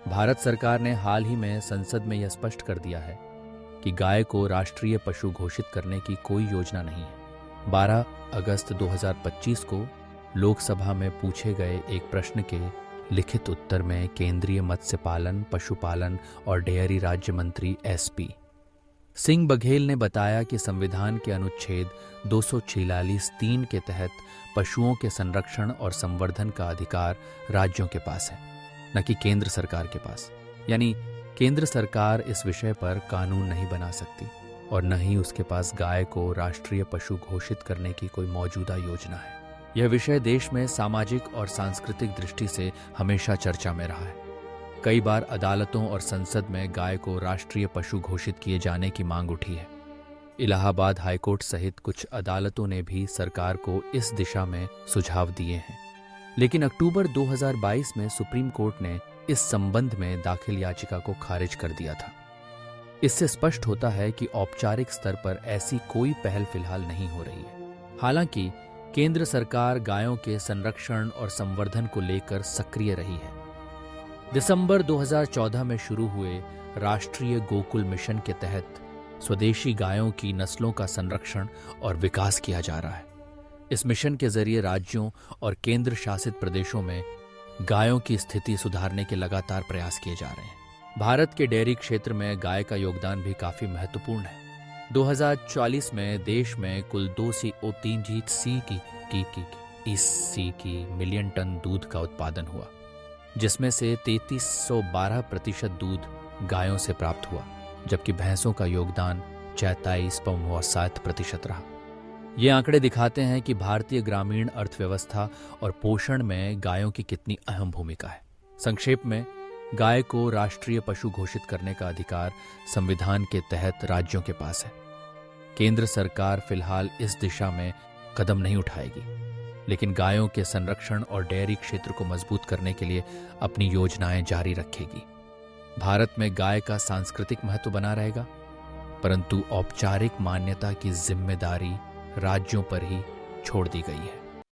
भारत सरकार ने हाल ही में संसद में यह स्पष्ट कर दिया है कि गाय को राष्ट्रीय पशु घोषित करने की कोई योजना नहीं है। 12 अगस्त 2025 को लोकसभा में पूछे गए एक प्रश्न के लिखित उत्तर में केंद्रीय मत्स्य पालन, पशुपालन और डेयरी राज्य मंत्री SP सिंह बघेल ने बताया कि संविधान के अनुच्छेद 246(3) के तहत पशुओं के संरक्षण और संवर्धन का अधिकार राज्यों के पास है, न कि केंद्र सरकार के पास। यानी केंद्र सरकार इस विषय पर कानून नहीं बना सकती और न ही उसके पास गाय को राष्ट्रीय पशु घोषित करने की कोई मौजूदा योजना है। यह विषय देश में सामाजिक और सांस्कृतिक दृष्टि से हमेशा चर्चा में रहा है। कई बार अदालतों और संसद में गाय को राष्ट्रीय पशु घोषित किए जाने की मांग उठी है। इलाहाबाद हाईकोर्ट सहित कुछ अदालतों ने भी सरकार को इस दिशा में सुझाव दिए हैं, लेकिन अक्टूबर 2022 में सुप्रीम कोर्ट ने इस संबंध में दाखिल याचिका को खारिज कर दिया था। इससे स्पष्ट होता है कि औपचारिक स्तर पर ऐसी कोई पहल फिलहाल नहीं हो रही है। हालांकि केंद्र सरकार गायों के संरक्षण और संवर्धन को लेकर सक्रिय रही है। दिसंबर 2014 में शुरू हुए राष्ट्रीय गोकुल मिशन के तहत स्वदेशी गायों की नस्लों का संरक्षण और विकास किया जा रहा है। इस मिशन के जरिए राज्यों और केंद्र शासित प्रदेशों में गायों की स्थिति सुधारने के लगातार प्रयास किए जा रहे हैं। भारत के डेयरी क्षेत्र में गाय का योगदान भी काफी महत्वपूर्ण है। 2040 में देश में कुल 2.3 की मिलियन टन दूध का उत्पादन हुआ, जिसमें से 3312% दूध गायों से प्राप्त हुआ, जबकि भैंसों का योगदान 43.7% रहा। ये आंकड़े दिखाते हैं कि भारतीय ग्रामीण अर्थव्यवस्था और पोषण में गायों की कितनी अहम भूमिका है। संक्षेप में, गाय को राष्ट्रीय पशु घोषित करने का अधिकार संविधान के तहत राज्यों के पास है। केंद्र सरकार फिलहाल इस दिशा में कदम नहीं उठाएगी, लेकिन गायों के संरक्षण और डेयरी क्षेत्र को मजबूत करने के लिए अपनी योजनाएं जारी रखेगी। भारत में गाय का सांस्कृतिक महत्व बना रहेगा, परंतु औपचारिक मान्यता की जिम्मेदारी राज्यों पर ही छोड़ दी गई है।